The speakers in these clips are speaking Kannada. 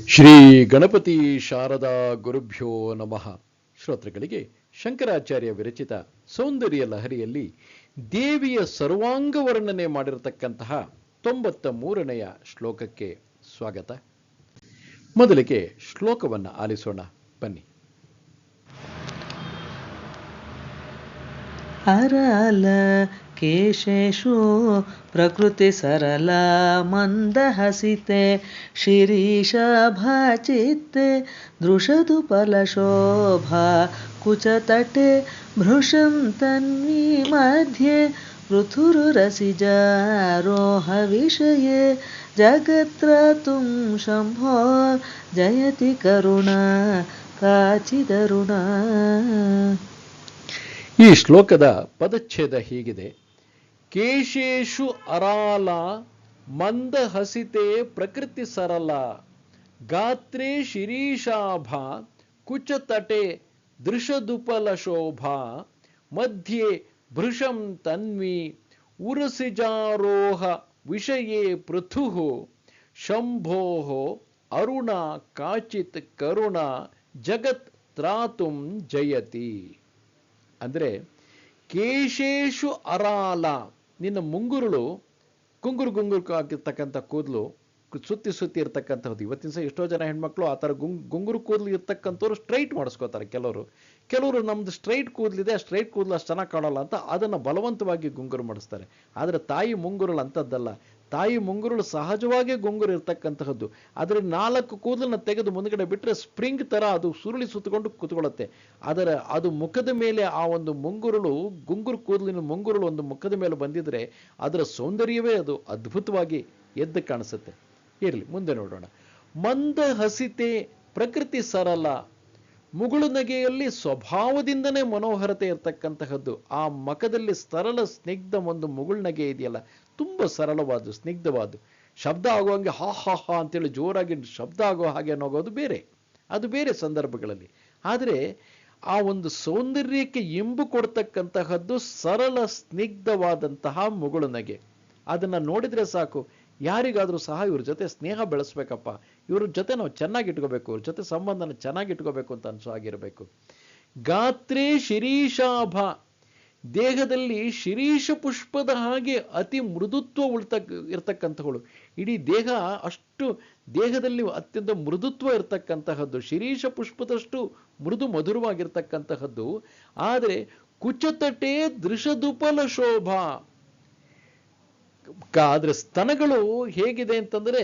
ಶ್ರೀ ಗಣಪತಿ ಶಾರದಾ ಗುರುಭ್ಯೋ ನಮಃ. ಶ್ರೋತೃಗಳಿಗೆ ಶಂಕರಾಚಾರ್ಯ ವಿರಚಿತ ಸೌಂದರ್ಯ ಲಹರಿಯಲ್ಲಿ ದೇವಿಯ ಸರ್ವಾಂಗ ವರ್ಣನೆ ಮಾಡಿರತಕ್ಕಂತಹ 93ನೆಯ ಶ್ಲೋಕಕ್ಕೆ ಸ್ವಾಗತ. ಮೊದಲಿಗೆ ಶ್ಲೋಕವನ್ನು ಆಲಿಸೋಣ ಬನ್ನಿ. ಅರಲ ಕೇಶೇಶು ಪ್ರಕೃತಿ ಸರಳ ಮಂದಹಸಿತೆ ಶಿರೀಷಾಭಾಚಿತ್ತೆ ದೃಶದುಪಲಶೋಭಾ ಕುಚತಟೆ ಭೃಶಂ ತನ್ವಿ ಮಧ್ಯೆ ಪೃಥುರುರಸಿಜಾರೋಹ ವಿಷಯೇ ಜಗತ್ರತುಂ ಶಂಭೋ ಜಯತಿ ಕರುಣಾ ಕಾಚಿದರುಣಾ. ಈ ಶ್ಲೋಕದ ಪದಚ್ಛೇದ ಹೀಗಿದೆ: ಕೇಶೇಶು ಅರಾಲ ಮಂದಹಸಿತೆ ಪ್ರಕೃತಿ ಸರಳ ಗಾತ್ರೇ ಶಿರೀಷಾಭಾ ಕುಚತಟೆ ದೃಶದುಪಲ ಶೋಭಾ ಮಧ್ಯೆ ಭೃಶಂ ತನ್ವಿ ಉರಸಿಜಾರೋಹ ವಿಷಯೇ ಪೃಥುಃ ಶಂಭೋಃ ಅರುಣಾ ಕಾಚಿತ್ ಕರುಣಾ ಜಗತ್ ತ್ರಾತುಂ ಜಯತಿ. ಅಂದರೆ ಕೇಶೇಶು ಅರಾಲ, ನಿನ್ನ ಮುಂಗುರುಳು ಗುಂಗುರು ಆಗಿರ್ತಕ್ಕಂಥ ಕೂದಲು ಸುತ್ತಿ ಇರ್ತಕ್ಕಂಥದ್ದು. ಇವತ್ತಿನ ಸಹ ಎಷ್ಟೋ ಜನ ಹೆಣ್ಮಕ್ಳು ಆ ಥರ ಗುಂಗುರು ಕೂದಲು ಇರ್ತಕ್ಕಂಥವ್ರು ಸ್ಟ್ರೈಟ್ ಮಾಡಿಸ್ಕೋತಾರೆ. ಕೆಲವರು ನಮ್ದು ಸ್ಟ್ರೈಟ್ ಕೂದಲಿದೆ, ಆ ಸ್ಟ್ರೈಟ್ ಕೂದಲು ಅಷ್ಟು ಚೆನ್ನಾಗಿ ಕಾಣಲ್ಲ ಅಂತ ಅದನ್ನು ಬಲವಂತವಾಗಿ ಗುಂಗುರು ಮಾಡಿಸ್ತಾರೆ. ಆದರೆ ತಾಯಿ ಮುಂಗುರುಳು ಅಂಥದ್ದಲ್ಲ. ತಾಯಿ ಮುಂಗುರುಳು ಸಹಜವಾಗಿ ಗುಂಗುರು ಇರ್ತಕ್ಕಂತಹದ್ದು. ಅದರ 4 ಕೂದಲನ್ನ ತೆಗೆದು ಮುಂದ್ಗಡೆ ಬಿಟ್ಟರೆ ಸ್ಪ್ರಿಂಗ್ ಥರ ಅದು ಸುರುಳಿ ಸುತ್ತಕೊಂಡು ಕೂತ್ಕೊಳ್ಳುತ್ತೆ. ಅದು ಮುಖದ ಮೇಲೆ ಆ ಒಂದು ಗುಂಗುರು ಕೂದಲಿನ ಮುಂಗುರುಳು ಒಂದು ಮುಖದ ಮೇಲೆ ಬಂದಿದ್ರೆ ಅದರ ಸೌಂದರ್ಯವೇ ಅದು ಅದ್ಭುತವಾಗಿ ಎದ್ದು ಕಾಣಿಸುತ್ತೆ. ಇರಲಿ, ಮುಂದೆ ನೋಡೋಣ. ಮಂದ ಹಸಿತೆ ಪ್ರಕೃತಿ ಸರಳ, ಮುಗುಳು ನಗೆಯಲ್ಲಿ ಸ್ವಭಾವದಿಂದನೇ ಮನೋಹರತೆ ಇರ್ತಕ್ಕಂತಹದ್ದು. ಆ ಮುಖದಲ್ಲಿ ಸರಳ ಸ್ನಿಗ್ಧ ಒಂದು ಮುಗುಳು ನಗೆ ಇದೆಯಲ್ಲ, ತುಂಬ ಸರಳವಾದ ಸ್ನಿಗ್ಧವಾದ, ಶಬ್ದ ಆಗುವಂಗೆ ಹಾ ಹಾ ಹಾ ಅಂತೇಳಿ ಜೋರಾಗಿ ಶಬ್ದ ಆಗೋ ಹಾಗೆ ಅನ್ನೋಗೋದು ಬೇರೆ, ಅದು ಬೇರೆ ಸಂದರ್ಭಗಳಲ್ಲಿ. ಆದರೆ ಆ ಒಂದು ಸೌಂದರ್ಯಕ್ಕೆ ಇಂಬು ಕೊಡ್ತಕ್ಕಂತಹದ್ದು ಸರಳ ಸ್ನಿಗ್ಧವಾದಂತಹ ಮುಗುಳು ನಗೆ. ಅದನ್ನು ನೋಡಿದರೆ ಸಾಕು, ಯಾರಿಗಾದರೂ ಸಹ ಇವ್ರ ಜೊತೆ ಸ್ನೇಹ ಬೆಳೆಸ್ಬೇಕಪ್ಪ, ಇವ್ರ ಜೊತೆ ನಾವು ಚೆನ್ನಾಗಿಟ್ಕೋಬೇಕು, ಇವ್ರ ಜೊತೆ ಸಂಬಂಧನ ಚೆನ್ನಾಗಿಟ್ಕೋಬೇಕು ಅಂತ ಅನ್ಸೋ ಆಗಿರಬೇಕು. ಗಾತ್ರೇ ಶಿರೀಷಾಭ, ದೇಹದಲ್ಲಿ ಶಿರೀಷ ಪುಷ್ಪದ ಹಾಗೆ ಅತಿ ಮೃದುತ್ವ ಇರ್ತಕ್ಕಂಥವಳು. ಇಡೀ ದೇಹ ಅಷ್ಟು ದೇಹದಲ್ಲಿ ಅತ್ಯಂತ ಮೃದುತ್ವ ಇರ್ತಕ್ಕಂತಹದ್ದು, ಶಿರೀಷ ಪುಷ್ಪದಷ್ಟು ಮೃದು ಮಧುರವಾಗಿರ್ತಕ್ಕಂತಹದ್ದು. ಆದರೆ ಕುಚತಟೆ ದೃಶದುಪಲ ಶೋಭಾ, ಆದ್ರೆ ಸ್ತನಗಳು ಹೇಗಿದೆ ಅಂತಂದ್ರೆ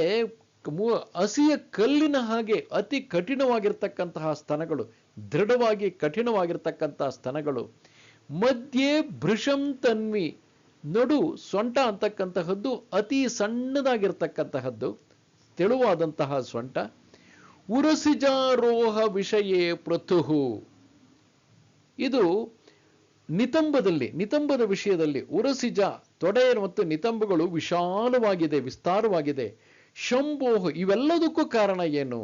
ಹಸಿಯ ಕಲ್ಲಿನ ಹಾಗೆ ಅತಿ ಕಠಿಣವಾಗಿರ್ತಕ್ಕಂತಹ ಸ್ತನಗಳು, ದೃಢವಾಗಿ ಕಠಿಣವಾಗಿರ್ತಕ್ಕಂತಹ ಸ್ತನಗಳು. ಮಧ್ಯೆ ಭೃಶಂ ತನ್ವಿ, ನಡು ಸೊಂಟ ಅಂತಕ್ಕಂತಹದ್ದು ಅತಿ ಸಣ್ಣದಾಗಿರ್ತಕ್ಕಂತಹದ್ದು, ತೆಳುವಾದಂತಹ ಸೊಂಟ. ಉರಸಿಜಾರೋಹ ವಿಷಯೇ ಪೃಥುಹು, ಇದು ನಿತಂಬದ ವಿಷಯದಲ್ಲಿ ಉರಸಿಜ ತೊಡೆ ಮತ್ತು ನಿತಂಬಗಳು ವಿಶಾಲವಾಗಿದೆ, ವಿಸ್ತಾರವಾಗಿದೆ. ಶಂಭೋಹ, ಇವೆಲ್ಲದಕ್ಕೂ ಕಾರಣ ಏನು?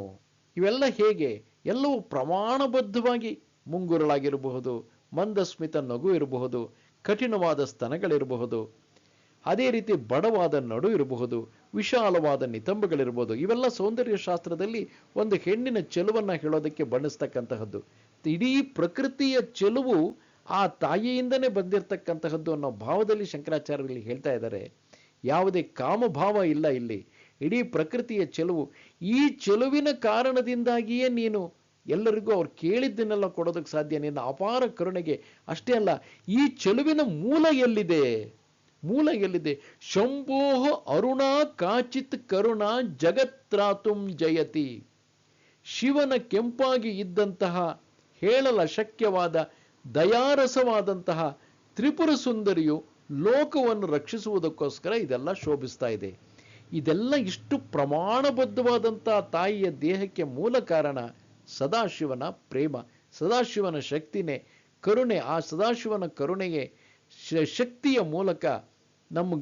ಇವೆಲ್ಲ ಹೇಗೆ? ಎಲ್ಲವೂ ಪ್ರಮಾಣಬದ್ಧವಾಗಿ ಮುಂಗುರುಳಾಗಿರಬಹುದು, ಮಂದಸ್ಮಿತ ನಗು ಇರಬಹುದು, ಕಠಿಣವಾದ ಸ್ತನಗಳಿರಬಹುದು, ಅದೇ ರೀತಿ ಬಡವಾದ ನಡು ಇರಬಹುದು, ವಿಶಾಲವಾದ ನಿತಂಬಗಳಿರಬಹುದು. ಇವೆಲ್ಲ ಸೌಂದರ್ಯ ಶಾಸ್ತ್ರದಲ್ಲಿ ಒಂದು ಹೆಣ್ಣಿನ ಚೆಲುವನ್ನ ಹೇಳೋದಕ್ಕೆ ಬಣ್ಣಿಸ್ತಕ್ಕಂತಹದ್ದು. ಇಡೀ ಪ್ರಕೃತಿಯ ಚೆಲುವು ಆ ತಾಯಿಯಿಂದನೇ ಬಂದಿರತಕ್ಕಂತಹದ್ದು ಅನ್ನೋ ಭಾವದಲ್ಲಿ ಶಂಕರಾಚಾರ್ಯರಲ್ಲಿ ಹೇಳ್ತಾ ಇದ್ದಾರೆ. ಯಾವುದೇ ಕಾಮಭಾವ ಇಲ್ಲ ಇಲ್ಲಿ. ಇಡೀ ಪ್ರಕೃತಿಯ ಚೆಲುವು, ಈ ಚೆಲುವಿನ ಕಾರಣದಿಂದಾಗಿಯೇ ನೀನು ಎಲ್ಲರಿಗೂ ಅವ್ರು ಕೇಳಿದ್ದನ್ನೆಲ್ಲ ಕೊಡೋದಕ್ಕೆ ಸಾಧ್ಯ, ನಿನ್ನ ಅಪಾರ ಕರುಣೆಗೆ. ಅಷ್ಟೇ ಅಲ್ಲ, ಈ ಚೆಲುವಿನ ಮೂಲ ಎಲ್ಲಿದೆ? ಶಂಭೋಹ ಅರುಣಾ ಕಾಚಿತ್ ಕರುಣಾ ಜಗತ್ರಾತುಂ ಜಯತಿ. ಶಿವನ ಕೆಂಪಾಗಿ ಇದ್ದಂತಹ ಹೇಳಲ ಶಕ್ಯವಾದ ದಯಾರಸವಾದಂತಹ ತ್ರಿಪುರ ಸುಂದರಿಯು ಲೋಕವನ್ನು ರಕ್ಷಿಸುವುದಕ್ಕೋಸ್ಕರ ಇದೆಲ್ಲ ಶೋಭಿಸ್ತಾ ಇದೆ. ಇದೆಲ್ಲ ಇಷ್ಟು ಪ್ರಮಾಣಬದ್ಧವಾದಂತಹ ತಾಯಿಯ ದೇಹಕ್ಕೆ ಮೂಲ ಕಾರಣ ಸದಾಶಿವನ ಪ್ರೇಮ, ಸದಾಶಿವನ ಶಕ್ತಿನೇ, ಕರುಣೆ. ಆ ಸದಾಶಿವನ ಕರುಣೆಗೆ ಶಕ್ತಿಯ ಮೂಲಕ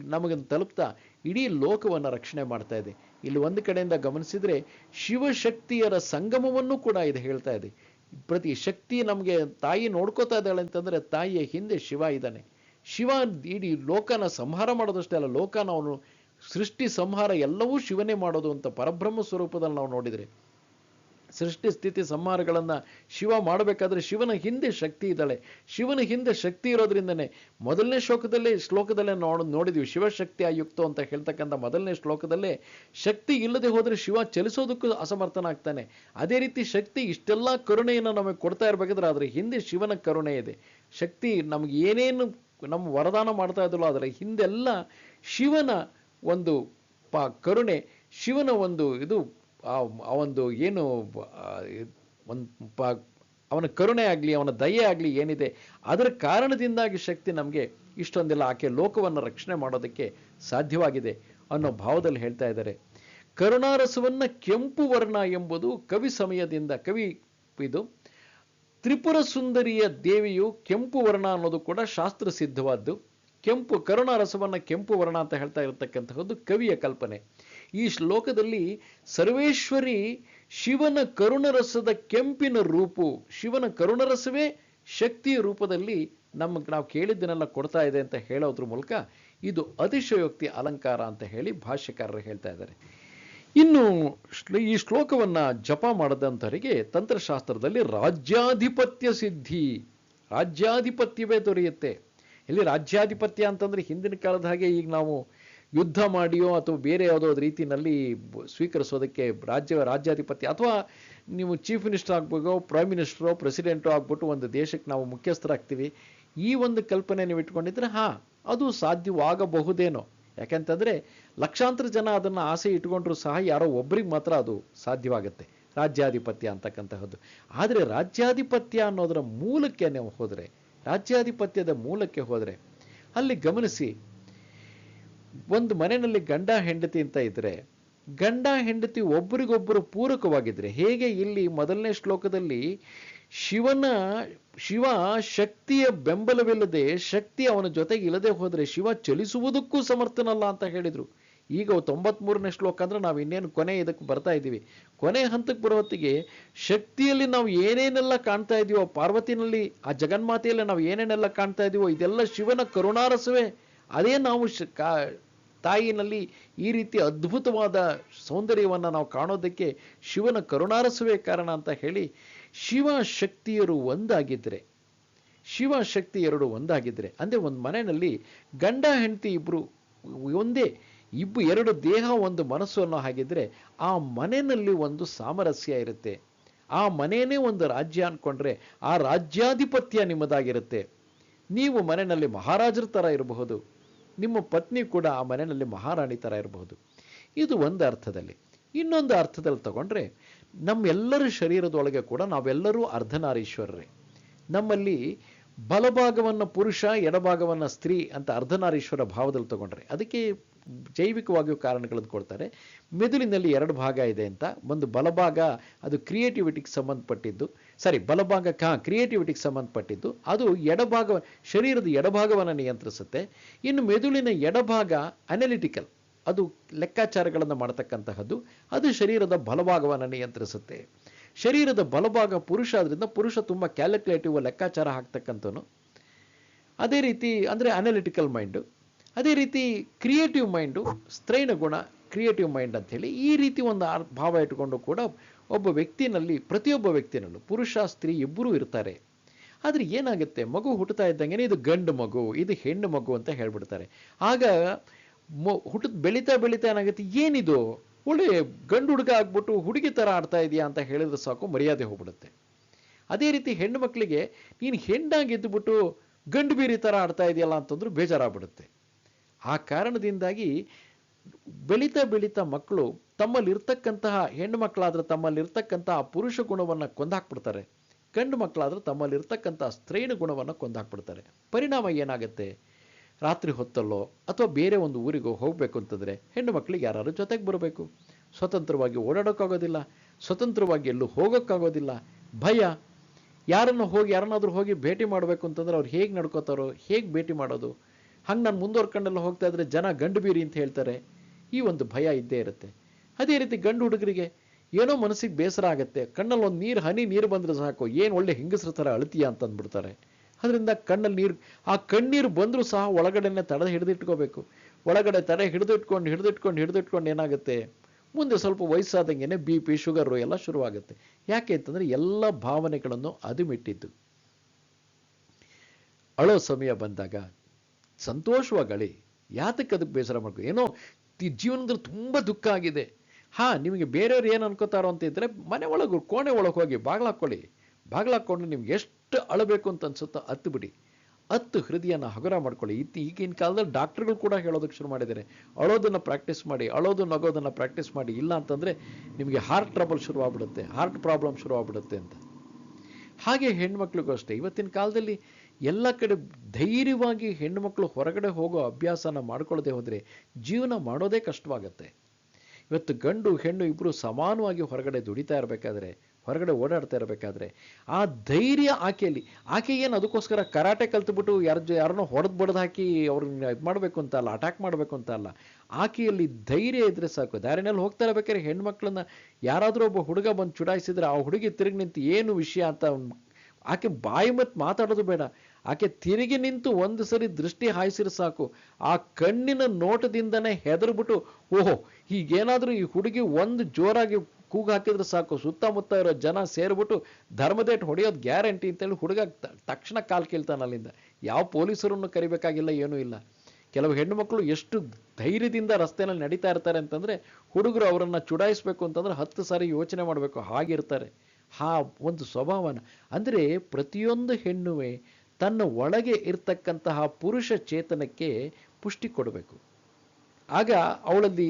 ನಮಗೆ ತಲುಪ್ತಾ ಇಡೀ ಲೋಕವನ್ನು ರಕ್ಷಣೆ ಮಾಡ್ತಾ ಇದೆ. ಇಲ್ಲಿ ಒಂದು ಕಡೆಯಿಂದ ಗಮನಿಸಿದ್ರೆ ಶಿವಶಕ್ತಿಯರ ಸಂಗಮವನ್ನು ಕೂಡ ಇದು ಹೇಳ್ತಾ ಇದೆ. ಪ್ರತಿ ಶಕ್ತಿ ನಮಗೆ ತಾಯಿ ನೋಡ್ಕೋತಾ ಇದ್ದಾಳೆ ಅಂತಂದ್ರೆ ತಾಯಿಯ ಹಿಂದೆ ಶಿವ ಇದ್ದಾನೆ. ಶಿವ ಇಡೀ ಲೋಕನ ಸಂಹಾರ ಮಾಡೋದಷ್ಟೇ ಅಲ್ಲ, ಲೋಕನ ಅವನು ಸೃಷ್ಟಿ ಸಂಹಾರ ಎಲ್ಲವೂ ಶಿವನೇ ಮಾಡೋದು ಅಂತ ಪರಬ್ರಹ್ಮ ಸ್ವರೂಪದಲ್ಲಿ ನಾವು ನೋಡಿದರೆ ಸೃಷ್ಟಿ ಸ್ಥಿತಿ ಸಂಹಾರಗಳನ್ನು ಶಿವ ಮಾಡಬೇಕಾದ್ರೆ ಶಿವನ ಹಿಂದೆ ಶಕ್ತಿ ಇದ್ದಾಳೆ. ಶಿವನ ಹಿಂದೆ ಶಕ್ತಿ ಇರೋದ್ರಿಂದನೇ ಮೊದಲನೇ ಶ್ಲೋಕದಲ್ಲೇ ನೋಡಿದ್ವಿ, ಶಿವಶಕ್ತಿ ಆಯುಕ್ತ ಅಂತ ಹೇಳ್ತಕ್ಕಂಥ ಮೊದಲನೇ ಶ್ಲೋಕದಲ್ಲೇ ಶಕ್ತಿ ಇಲ್ಲದೆ ಹೋದರೆ ಶಿವ ಚಲಿಸೋದಕ್ಕೂ ಅಸಮರ್ಥನಾಗ್ತಾನೆ. ಅದೇ ರೀತಿ ಶಕ್ತಿ ಇಷ್ಟೆಲ್ಲ ಕರುಣೆಯನ್ನು ನಮಗೆ ಕೊಡ್ತಾ ಇರಬೇಕಾದ್ರೆ ಅದರ ಹಿಂದೆ ಶಿವನ ಕರುಣೆ ಇದೆ. ಶಕ್ತಿ ನಮ್ಗೆ ಏನೇನು ನಮ್ಮ ವರದಾನ ಮಾಡ್ತಾ ಇದ್ದಲ್ಲ ಅದರ ಹಿಂದೆಲ್ಲ ಶಿವನ ಒಂದು ಕರುಣೆ, ಶಿವನ ಒಂದು ಇದು ಆ ಒಂದು ಏನು ಅವನ ಕರುಣೆ ಆಗಲಿ, ಅವನ ದಯೆ ಆಗಲಿ ಏನಿದೆ ಅದರ ಕಾರಣದಿಂದಾಗಿ ಶಕ್ತಿ ನಮಗೆ ಇಷ್ಟೊಂದೆಲ್ಲ ಆಕೆ ಲೋಕವನ್ನು ರಕ್ಷಣೆ ಮಾಡೋದಕ್ಕೆ ಸಾಧ್ಯವಾಗಿದೆ ಅನ್ನೋ ಭಾವದಲ್ಲಿ ಹೇಳ್ತಾ ಇದ್ದಾರೆ. ಕರುಣಾರಸವನ್ನ ಕೆಂಪು ವರ್ಣ ಎಂಬುದು ಕವಿ ಸಮಯದಿಂದ ಇದು ತ್ರಿಪುರ ಸುಂದರಿಯ ದೇವಿಯು ಕೆಂಪು ವರ್ಣ ಅನ್ನೋದು ಕೂಡ ಶಾಸ್ತ್ರ ಸಿದ್ಧವಾದ್ದು. ಕರುಣಾರಸವನ್ನ ಕೆಂಪು ವರ್ಣ ಅಂತ ಹೇಳ್ತಾ ಇರತಕ್ಕಂತಹದ್ದು ಕವಿಯ ಕಲ್ಪನೆ. ಈ ಶ್ಲೋಕದಲ್ಲಿ ಸರ್ವೇಶ್ವರಿ ಶಿವನ ಕರುಣರಸದ ಕೆಂಪಿನ ರೂಪು, ಶಿವನ ಕರುಣರಸವೇ ಶಕ್ತಿಯ ರೂಪದಲ್ಲಿ ನಾವು ಕೇಳಿದ್ದನ್ನೆಲ್ಲ ಕೊಡ್ತಾ ಇದೆ ಅಂತ ಹೇಳೋದ್ರ ಮೂಲಕ ಇದು ಅತಿಶಯೋಕ್ತಿ ಅಲಂಕಾರ ಅಂತ ಹೇಳಿ ಭಾಷ್ಯಕಾರರು ಹೇಳ್ತಾ ಇದ್ದಾರೆ. ಇನ್ನು ಈ ಶ್ಲೋಕವನ್ನ ಜಪ ಮಾಡದಂತವರಿಗೆ ತಂತ್ರಶಾಸ್ತ್ರದಲ್ಲಿ ರಾಜ್ಯಾಧಿಪತ್ಯ ಸಿದ್ಧಿ, ರಾಜ್ಯಾಧಿಪತ್ಯವೇ ದೊರೆಯುತ್ತೆ. ಇಲ್ಲಿ ರಾಜ್ಯಾಧಿಪತ್ಯ ಅಂತಂದ್ರೆ ಹಿಂದಿನ ಕಾಲದ ಹಾಗೆ ಈಗ ನಾವು ಯುದ್ಧ ಮಾಡಿಯೋ ಅಥವಾ ಬೇರೆ ಯಾವುದೋ ರೀತಿಯಲ್ಲಿ ಸ್ವೀಕರಿಸೋದಕ್ಕೆ ರಾಜ್ಯಾಧಿಪತ್ಯ, ಅಥವಾ ನೀವು ಚೀಫ್ ಮಿನಿಸ್ಟರ್ ಆಗ್ಬೇಕು, ಪ್ರೈಮ್ ಮಿನಿಸ್ಟರೋ ಪ್ರೆಸಿಡೆಂಟೋ ಆಗ್ಬಿಟ್ಟು ಒಂದು ದೇಶಕ್ಕೆ ನಾವು ಮುಖ್ಯಸ್ಥರಾಗ್ತೀವಿ, ಈ ಒಂದು ಕಲ್ಪನೆ ನೀವು ಇಟ್ಕೊಂಡಿದ್ರೆ ಅದು ಸಾಧ್ಯವಾಗಬಹುದೇನೋ. ಯಾಕೆಂತಂದ್ರೆ ಲಕ್ಷಾಂತರ ಜನ ಅದನ್ನ ಆಸೆ ಇಟ್ಕೊಂಡ್ರು ಸಹ ಯಾರೋ ಒಬ್ಬರಿಗೆ ಮಾತ್ರ ಅದು ಸಾಧ್ಯವಾಗುತ್ತೆ ರಾಜ್ಯಾಧಿಪತ್ಯ ಅಂತಕ್ಕಂತಹದ್ದು. ಆದರೆ ರಾಜ್ಯಾಧಿಪತ್ಯ ಅನ್ನೋದರ ಮೂಲಕ್ಕೆ ನೀವು ಹೋದ್ರೆ, ರಾಜ್ಯಾಧಿಪತ್ಯದ ಮೂಲಕ್ಕೆ ಹೋದ್ರೆ ಅಲ್ಲಿ ಗಮನಿಸಿ, ಒಂದು ಮನೆಯಲ್ಲಿ ಗಂಡ ಹೆಂಡತಿ ಅಂತ ಇದ್ರೆ ಗಂಡ ಹೆಂಡತಿ ಒಬ್ಬರಿಗೊಬ್ಬರು ಪೂರಕವಾಗಿದ್ರೆ, ಹೇಗೆ ಇಲ್ಲಿ ಮೊದಲನೇ ಶ್ಲೋಕದಲ್ಲಿ ಶಿವ ಶಕ್ತಿಯ ಬೆಂಬಲವಿಲ್ಲದೆ, ಶಕ್ತಿ ಅವನ ಜೊತೆಗೆ ಇಲ್ಲದೆ ಹೋದ್ರೆ ಶಿವ ಚಲಿಸುವುದಕ್ಕೂ ಸಮರ್ಥನಲ್ಲ ಅಂತ ಹೇಳಿದ್ರು. ಈಗ 93ನೇ ಶ್ಲೋಕ ಅಂದ್ರೆ ನಾವು ಇನ್ನೇನು ಕೊನೆ ಇದಕ್ಕೆ ಬರ್ತಾ ಇದ್ದೀವಿ. ಕೊನೆ ಹಂತಕ್ಕೆ ಬರೋ ಹೊತ್ತಿಗೆ ಶಕ್ತಿಯಲ್ಲಿ ನಾವು ಏನೇನೆಲ್ಲ ಕಾಣ್ತಾ ಇದೀವೋ, ಪಾರ್ವತಿನಲ್ಲಿ ಆ ಜಗನ್ಮಾತೆಯಲ್ಲಿ ನಾವು ಏನೇನೆಲ್ಲ ಕಾಣ್ತಾ ಇದೀವೋ ಇದೆಲ್ಲ ಶಿವನ ಕರುಣಾರಸವೇ. ಅದೇ ನಾವು ತಾಯಿನಲ್ಲಿ ಈ ರೀತಿ ಅದ್ಭುತವಾದ ಸೌಂದರ್ಯವನ್ನು ನಾವು ಕಾಣೋದಕ್ಕೆ ಶಿವನ ಕರುಣಾರಸವೇ ಕಾರಣ ಅಂತ ಹೇಳಿ, ಶಿವ ಶಕ್ತಿಯರು ಒಂದಾಗಿದ್ರೆ, ಶಿವ ಶಕ್ತಿ ಎರಡು ಒಂದಾಗಿದ್ರೆ ಅಂದ್ರೆ ಒಂದು ಮನೆಯಲ್ಲಿ ಗಂಡ ಹೆಂಡತಿ ಇಬ್ರು ಒಂದೇ, ಎರಡು ದೇಹ ಒಂದು ಮನಸ್ಸು ಅನ್ನೋ ಹಾಗಿದ್ರೆ ಆ ಮನೆಯಲ್ಲಿ ಒಂದು ಸಾಮರಸ್ಯ ಇರುತ್ತೆ. ಆ ಮನೆಯೇ ಒಂದು ರಾಜ್ಯ ಅನ್ಕೊಂಡ್ರೆ ಆ ರಾಜ್ಯಾಧಿಪತ್ಯ ನಿಮ್ಮದಾಗಿರುತ್ತೆ. ನೀವು ಮನೆಯಲ್ಲಿ ಮಹಾರಾಜರ ತರ ಇರಬಹುದು, ನಿಮ್ಮ ಪತ್ನಿ ಕೂಡ ಆ ಮನೆಯಲ್ಲಿ ಮಹಾರಾಣಿ ತರ ಇರಬಹುದು. ಇದು ಒಂದು ಅರ್ಥದಲ್ಲಿ. ಇನ್ನೊಂದು ಅರ್ಥದಲ್ಲಿ ತಗೊಂಡ್ರೆ ನಮ್ಮೆಲ್ಲರ ಶರೀರದೊಳಗೆ ಕೂಡ ನಾವೆಲ್ಲರೂ ಅರ್ಧನಾರೀಶ್ವರರೇ. ನಮ್ಮಲ್ಲಿ ಬಲಭಾಗವನ್ನು ಪುರುಷ, ಎಡಭಾಗವನ್ನು ಸ್ತ್ರೀ ಅಂತ ಅರ್ಧನಾರೀಶ್ವರ ಭಾವದಲ್ಲಿ ತಗೊಂಡ್ರೆ ಅದಕ್ಕೆ ಜೈವಿಕವಾಗಿಯೂ ಕಾರಣಗಳನ್ನು ಕೊಡ್ತಾರೆ. ಮೆದುಳಿನಲ್ಲಿ 2 ಭಾಗ ಇದೆ ಅಂತ. ಒಂದು ಬಲಭಾಗ ಅದು ಕ್ರಿಯೇಟಿವಿಟಿಗೆ ಸಂಬಂಧಪಟ್ಟಿದ್ದು, ಬಲಭಾಗ ಕ್ರಿಯೇಟಿವಿಟಿಗೆ ಸಂಬಂಧಪಟ್ಟಿದ್ದು, ಅದು ಶರೀರದ ಎಡಭಾಗವನ್ನು ನಿಯಂತ್ರಿಸುತ್ತೆ. ಇನ್ನು ಮೆದುಳಿನ ಎಡಭಾಗ ಅನಾಲಿಟಿಕಲ್, ಅದು ಲೆಕ್ಕಾಚಾರಗಳನ್ನು ಮಾಡತಕ್ಕಂತಹದ್ದು, ಅದು ಶರೀರದ ಬಲಭಾಗವನ್ನು ನಿಯಂತ್ರಿಸುತ್ತೆ. ಶರೀರದ ಬಲಭಾಗ ಪುರುಷ ಆದ್ರಿಂದ ಪುರುಷ ತುಂಬಾ ಕ್ಯಾಲ್ಕುಲೇಟಿವ್ ಲೆಕ್ಕಾಚಾರ ಹಾಕ್ತಕ್ಕಂಥವನು. ಅದೇ ರೀತಿ ಅಂದ್ರೆ ಅನಾಲಿಟಿಕಲ್ ಮೈಂಡು. ಅದೇ ರೀತಿ ಕ್ರಿಯೇಟಿವ್ ಮೈಂಡು ಸ್ತ್ರೈಣ ಗುಣ, ಕ್ರಿಯೇಟಿವ್ ಮೈಂಡ್ ಅಂತ ಹೇಳಿ ಈ ರೀತಿ ಒಂದು ಭಾವ ಇಟ್ಟುಕೊಂಡು ಕೂಡ ಒಬ್ಬ ವ್ಯಕ್ತಿನಲ್ಲಿ, ಪ್ರತಿಯೊಬ್ಬ ವ್ಯಕ್ತಿನಲ್ಲೂ ಪುರುಷ ಸ್ತ್ರೀ ಇಬ್ಬರೂ ಇರ್ತಾರೆ. ಆದ್ರೆ ಏನಾಗುತ್ತೆ, ಮಗು ಹುಟ್ಟುತ್ತಾ ಇದ್ದಂಗೆ ಇದು ಗಂಡು ಮಗು, ಇದು ಹೆಣ್ಣು ಮಗು ಅಂತ ಹೇಳ್ಬಿಡ್ತಾರೆ. ಆಗ ಬೆಳೀತಾ ಏನಾಗುತ್ತೆ, ಏನಿದು ಒಳ್ಳೆ ಗಂಡು ಹುಡುಗ ಆಗ್ಬಿಟ್ಟು ಹುಡುಗಿ ತರ ಆಡ್ತಾ ಇದೆಯಾ ಅಂತ ಹೇಳಿದ್ರೆ ಸಾಕು, ಮರ್ಯಾದೆ ಹೋಗ್ಬಿಡುತ್ತೆ. ಅದೇ ರೀತಿ ಹೆಣ್ಣು ಮಕ್ಕಳಿಗೆ ನೀನು ಹೆಣ್ಣಾಗಿ ಎದ್ದುಬಿಟ್ಟು ಗಂಡು ಬೀರಿ ತರ ಆಡ್ತಾ ಇದೆಯಲ್ಲ ಅಂತಂದ್ರೂ ಬೇಜಾರಾಗ್ಬಿಡುತ್ತೆ. ಆ ಕಾರಣದಿಂದಾಗಿ ಬೆಳೀತಾ ಮಕ್ಕಳು ತಮ್ಮಲ್ಲಿರ್ತಕ್ಕಂತಹ, ಹೆಣ್ಣು ಮಕ್ಕಳಾದ್ರೆ ತಮ್ಮಲ್ಲಿರ್ತಕ್ಕಂತಹ ಪುರುಷ ಗುಣವನ್ನ ಕೊಂದಾಕ್ಬಿಡ್ತಾರೆ, ಗಂಡು ಮಕ್ಕಳಾದ್ರೆ ತಮ್ಮಲ್ಲಿರ್ತಕ್ಕಂತಹ ಸ್ತ್ರೈಣ ಗುಣವನ್ನ ಕೊಂದಾಕ್ಬಿಡ್ತಾರೆ. ಪರಿಣಾಮ ಏನಾಗುತ್ತೆ, ರಾತ್ರಿ ಹೊತ್ತಲ್ಲೋ ಅಥವಾ ಬೇರೆ ಒಂದು ಊರಿಗೋ ಹೋಗ್ಬೇಕು ಅಂತಂದ್ರೆ ಹೆಣ್ಣು ಮಕ್ಕಳಿಗೆ ಯಾರು ಜೊತೆಗೆ ಬರಬೇಕು, ಸ್ವತಂತ್ರವಾಗಿ ಓಡಾಡೋಕ್ಕಾಗೋದಿಲ್ಲ, ಸ್ವತಂತ್ರವಾಗಿ ಎಲ್ಲೂ ಹೋಗೋಕ್ಕಾಗೋದಿಲ್ಲ, ಭಯ. ಯಾರನ್ನಾದ್ರೂ ಹೋಗಿ ಭೇಟಿ ಮಾಡಬೇಕು ಅಂತಂದ್ರೆ ಅವ್ರು ಹೇಗೆ ನಡ್ಕೋತಾರೋ, ಹೇಗೆ ಭೇಟಿ ಮಾಡೋದು, ಹಂಗೆ ನಾನು ಮುಂದುವರ್ಕೊಂಡೆಲ್ಲ ಹೋಗ್ತಾ ಇದ್ರೆ ಜನ ಗಂಡು ಬೀರಿ ಅಂತ ಹೇಳ್ತಾರೆ, ಈ ಒಂದು ಭಯ ಇದ್ದೇ ಇರುತ್ತೆ. ಅದೇ ರೀತಿ ಗಂಡು ಹುಡುಗರಿಗೆ ಏನೋ ಮನಸ್ಸಿಗೆ ಬೇಸರ ಆಗುತ್ತೆ, ಕಣ್ಣಲ್ಲಿ ಒಂದು ಹನಿ ನೀರು ಬಂದ್ರೆ ಸಾಕು, ಏನು ಒಳ್ಳೆ ಹೆಂಗಸ್ರ ಥರ ಅಳ್ತೀಯ ಅಂತ ಅಂದ್ಬಿಡ್ತಾರೆ. ಅದರಿಂದ ಕಣ್ಣಲ್ಲಿ ಆ ಕಣ್ಣೀರು ಬಂದರೂ ಸಹ ಒಳಗಡೆನೆ ತಡೆ ಹಿಡಿದಿಟ್ಕೋಬೇಕು. ಒಳಗಡೆ ತಡೆ ಹಿಡಿದಿಟ್ಕೊಂಡು ಏನಾಗುತ್ತೆ, ಮುಂದೆ ಸ್ವಲ್ಪ ವಯಸ್ಸಾದಂಗೆನೆ ಬಿ ಪಿ ಶುಗರು ಎಲ್ಲ ಶುರುವಾಗುತ್ತೆ. ಯಾಕೆ ಅಂತಂದರೆ ಎಲ್ಲ ಭಾವನೆಗಳನ್ನು ಅದುಮಿಟ್ಟಿದ್ದು. ಅಳೋ ಸಮಯ ಬಂದಾಗ ಸಂತೋಷವಾಗಿ ಯಾತಕ್ಕೆ ಅದಕ್ಕೆ ಬೇಸರ ಮಾಡ್ಕೊ, ಏನೋ ಜೀವನದಲ್ಲಿ ತುಂಬ ದುಃಖ ಆಗಿದೆ. ನಿಮಗೆ ಬೇರೆಯವ್ರು ಏನು ಅನ್ಕೋತಾರೋ ಅಂತ ಇದ್ದರೆ ಮನೆ ಒಳಗೆ ಕೋಣೆ ಒಳಗೆ ಹೋಗಿ ಬಾಗ್ಲಾಕೊಂಡು ನಿಮ್ಗೆ ಎಷ್ಟು ಅಳಬೇಕು ಅಂತ ಅನ್ಸುತ್ತೋ ಹತ್ತು ಬಿಡಿ, ಹತ್ತು ಹೃದಯನ ಹಗುರ ಮಾಡ್ಕೊಳ್ಳಿ. ಈಗಿನ ಕಾಲದಲ್ಲಿ ಡಾಕ್ಟರ್ಗಳು ಕೂಡ ಹೇಳೋದಕ್ಕೆ ಶುರು ಮಾಡಿದ್ದಾರೆ, ಅಳೋದನ್ನು ಪ್ರಾಕ್ಟೀಸ್ ಮಾಡಿ, ಅಳೋದು ನಗೋದನ್ನು ಪ್ರಾಕ್ಟೀಸ್ ಮಾಡಿ, ಇಲ್ಲ ಅಂತಂದರೆ ನಿಮಗೆ ಹಾರ್ಟ್ ಟ್ರಬಲ್ ಶುರುವಾಗ್ಬಿಡುತ್ತೆ, ಹಾರ್ಟ್ ಪ್ರಾಬ್ಲಮ್ ಶುರುವಾಗ್ಬಿಡುತ್ತೆ ಅಂತ. ಹಾಗೆ ಹೆಣ್ಮಕ್ಳಿಗೂ ಅಷ್ಟೇ, ಇವತ್ತಿನ ಕಾಲದಲ್ಲಿ ಎಲ್ಲ ಕಡೆ ಧೈರ್ಯವಾಗಿ ಹೆಣ್ಣುಮಕ್ಕಳು ಹೊರಗಡೆ ಹೋಗೋ ಅಭ್ಯಾಸನ ಮಾಡ್ಕೊಳ್ಳದೆ ಹೋದರೆ ಜೀವನ ಮಾಡೋದೇ ಕಷ್ಟವಾಗತ್ತೆ. ಇವತ್ತು ಗಂಡು ಹೆಣ್ಣು ಇಬ್ಬರು ಸಮಾನವಾಗಿ ಹೊರಗಡೆ ದುಡಿತಾ ಇರಬೇಕಾದ್ರೆ, ಹೊರಗಡೆ ಓಡಾಡ್ತಾ ಇರಬೇಕಾದ್ರೆ ಆ ಧೈರ್ಯ ಆಕೆ ಏನು ಅದಕ್ಕೋಸ್ಕರ ಕರಾಟೆ ಕಲ್ತ್ಬಿಟ್ಟು ಯಾರನ್ನೋ ಹೊಡೆದು ಹಾಕಿ ಅವ್ರನ್ನ ಇದು ಮಾಡಬೇಕು ಅಂತ ಅಲ್ಲ, ಅಟ್ಯಾಕ್ ಮಾಡಬೇಕು ಅಂತ ಅಲ್ಲ. ಆಕೆಯಲ್ಲಿ ಧೈರ್ಯ ಇದ್ರೆ ಸಾಕು. ದಾರಿನಲ್ಲಿ ಹೋಗ್ತಾ ಇರಬೇಕಾದ್ರೆ ಹೆಣ್ಮಕ್ಳನ್ನ ಯಾರಾದರೂ ಒಬ್ಬ ಹುಡುಗ ಬಂದು ಚುಡಾಯಿಸಿದ್ರೆ ಆ ಹುಡುಗಿ ತಿರುಗಿ ನಿಂತು ಏನು ವಿಷಯ ಅಂತ ಆಕೆ ಬಾಯಿ ಮತ್ತು ಮಾತಾಡೋದು ಬೇಡ, ಆಕೆ ತಿರುಗಿ ನಿಂತು ಒಂದು ಸರಿ ದೃಷ್ಟಿ ಹಾಯಿಸಿದ್ರೆ ಸಾಕು, ಆ ಕಣ್ಣಿನ ನೋಟದಿಂದನೇ ಹೆದರ್ಬಿಟ್ಟು ಓಹೋ ಹೀಗೇನಾದರೂ ಈ ಹುಡುಗಿ ಒಂದು ಜೋರಾಗಿ ಕೂಗು ಹಾಕಿದ್ರೆ ಸಾಕು, ಸುತ್ತಮುತ್ತ ಇರೋ ಜನ ಸೇರಿಬಿಟ್ಟು ಧರ್ಮದೇಟ್ ಹೊಡೆಯೋದು ಗ್ಯಾರಂಟಿ ಅಂತೇಳಿ ಹುಡುಗ ತಕ್ಷಣ ಕಾಲು ಕೇಳ್ತಾನೆ ಅಲ್ಲಿಂದ. ಯಾವ ಪೊಲೀಸರನ್ನು ಕರಿಬೇಕಾಗಿಲ್ಲ, ಏನೂ ಇಲ್ಲ. ಕೆಲವು ಹೆಣ್ಣು ಮಕ್ಕಳು ಎಷ್ಟು ಧೈರ್ಯದಿಂದ ರಸ್ತೆಯಲ್ಲಿ ನಡೀತಾ ಇರ್ತಾರೆ ಅಂತಂದರೆ ಹುಡುಗರು ಅವರನ್ನು ಚುಡಾಯಿಸ್ಬೇಕು ಅಂತಂದ್ರೆ 10 ಸಾರಿ ಯೋಚನೆ ಮಾಡಬೇಕು, ಹಾಗಿರ್ತಾರೆ. ಒಂದು ಸ್ವಭಾವನ ಅಂದರೆ ಪ್ರತಿಯೊಂದು ಹೆಣ್ಣುವೆ ತನ್ನ ಒಳಗೆ ಇರ್ತಕ್ಕಂತಹ ಪುರುಷ ಚೇತನಕ್ಕೆ ಪುಷ್ಟಿ ಕೊಡಬೇಕು. ಆಗ ಅವಳಲ್ಲಿ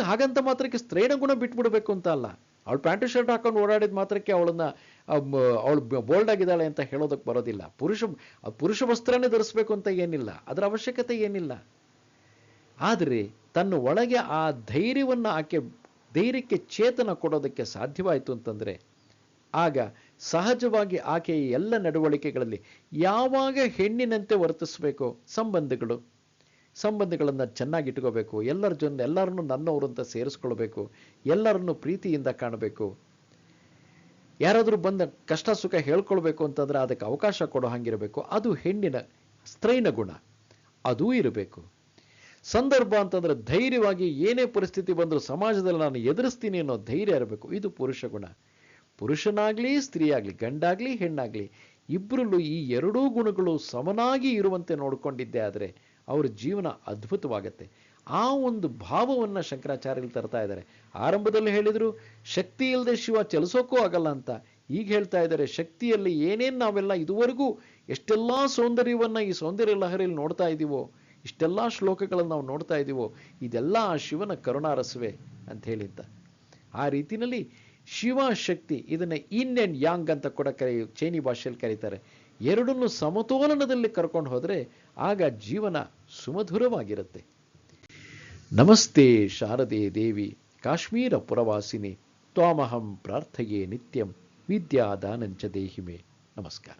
ಹಾಗಂತ ಮಾತ್ರಕ್ಕೆ ಸ್ತ್ರೈಣ ಗುಣ ಬಿಟ್ಬಿಡ್ಬೇಕು ಅಂತ ಅಲ್ಲ. ಅವಳು ಪ್ಯಾಂಟು ಶರ್ಟ್ ಹಾಕೊಂಡು ಓಡಾಡಿದ ಮಾತ್ರಕ್ಕೆ ಅವಳು ಬೋಲ್ಡ್ ಆಗಿದ್ದಾಳೆ ಅಂತ ಹೇಳೋದಕ್ಕೆ ಬರೋದಿಲ್ಲ. ಪುರುಷ ವಸ್ತ್ರನೇ ಧರಿಸ್ಬೇಕು ಅಂತ ಏನಿಲ್ಲ, ಅದರ ಅವಶ್ಯಕತೆ ಏನಿಲ್ಲ. ಆದರೆ ತನ್ನ ಒಳಗೆ ಆ ಧೈರ್ಯಕ್ಕೆ ಚೇತನ ಕೊಡೋದಕ್ಕೆ ಸಾಧ್ಯವಾಯಿತು ಅಂತಂದರೆ ಆಗ ಸಹಜವಾಗಿ ಆಕೆಯ ಎಲ್ಲ ನಡವಳಿಕೆಗಳಲ್ಲಿ ಯಾವಾಗ ಹೆಣ್ಣಿನಂತೆ ವರ್ತಿಸಬೇಕು, ಸಂಬಂಧಗಳನ್ನು ಚೆನ್ನಾಗಿಟ್ಕೋಬೇಕು, ಎಲ್ಲರನ್ನೂ ನನ್ನವರು ಅಂತ ಸೇರಿಸ್ಕೊಳ್ಬೇಕು, ಎಲ್ಲರನ್ನೂ ಪ್ರೀತಿಯಿಂದ ಕಾಣಬೇಕು, ಯಾರಾದರೂ ಬಂದ ಕಷ್ಟ ಸುಖ ಹೇಳ್ಕೊಳ್ಬೇಕು ಅಂತಂದ್ರೆ ಅದಕ್ಕೆ ಅವಕಾಶ ಕೊಡೋ ಹಾಗಿರಬೇಕು. ಅದು ಹೆಣ್ಣಿನ ಸ್ತ್ರೈಣ ಗುಣ, ಅದೂ ಇರಬೇಕು. ಸಂದರ್ಭ ಅಂತಂದ್ರೆ ಧೈರ್ಯವಾಗಿ ಏನೇ ಪರಿಸ್ಥಿತಿ ಬಂದರೂ ಸಮಾಜದಲ್ಲಿ ನಾನು ಎದುರಿಸ್ತೀನಿ ಅನ್ನೋ ಧೈರ್ಯ ಇರಬೇಕು, ಇದು ಪುರುಷ ಗುಣ. ಪುರುಷನಾಗ್ಲಿ ಸ್ತ್ರೀಯಾಗ್ಲಿ, ಗಂಡಾಗ್ಲಿ ಹೆಣ್ಣಾಗ್ಲಿ, ಇಬ್ಬರಲ್ಲೂ ಈ ಎರಡೂ ಗುಣಗಳು ಸಮನಾಗಿ ಇರುವಂತೆ ನೋಡಿಕೊಂಡಿದ್ದೆ ಆದರೆ ಅವರ ಜೀವನ ಅದ್ಭುತವಾಗತ್ತೆ. ಆ ಒಂದು ಭಾವವನ್ನು ಶಂಕರಾಚಾರ್ಯರು ತರ್ತಾ ಇದ್ದಾರೆ. ಆರಂಭದಲ್ಲಿ ಹೇಳಿದ್ರು ಶಕ್ತಿ ಇಲ್ಲದೆ ಶಿವ ಚಲಿಸೋಕ್ಕೂ ಆಗಲ್ಲ ಅಂತ. ಈಗ ಹೇಳ್ತಾ ಇದ್ದಾರೆ ಶಕ್ತಿಯಲ್ಲಿ ಏನೇನು ನಾವೆಲ್ಲ ಇದುವರೆಗೂ ಎಷ್ಟೆಲ್ಲ ಸೌಂದರ್ಯವನ್ನು ಈ ಸೌಂದರ್ಯ ಲಹರಿಯಲ್ಲಿ ನೋಡ್ತಾ ಇದ್ದೀವೋ, ಇಷ್ಟೆಲ್ಲ ಶ್ಲೋಕಗಳನ್ನು ನಾವು ನೋಡ್ತಾ ಇದ್ದೀವೋ, ಇದೆಲ್ಲ ಆ ಶಿವನ ಕರುಣಾರಸವೇ ಅಂತ ಹೇಳಿದ್ದ. ಆ ರೀತಿಯಲ್ಲಿ ಶಿವ ಶಕ್ತಿ ಇದನ್ನ ಇನ್ ಅಂಡ್ ಯಾಂಗ್ ಅಂತ ಕೂಡ ಚೈನಿ ಭಾಷೆಯಲ್ಲಿ ಕರೀತಾರೆ. ಎರಡನ್ನು ಸಮತೋಲನದಲ್ಲಿ ಕರ್ಕೊಂಡು ಹೋದರೆ ಆಗ ಜೀವನ ಸುಮಧುರವಾಗಿರುತ್ತೆ. ನಮಸ್ತೆ ಶಾರದೆ ದೇವಿ ಕಾಶ್ಮೀರ ಪುರವಾಸಿನಿ ತ್ವಾಮಹಂ ಪ್ರಾರ್ಥಯೇ ನಿತ್ಯಂ ವಿದ್ಯಾದಾನಂಚ ದೇಹಿಮೆ. ನಮಸ್ಕಾರ.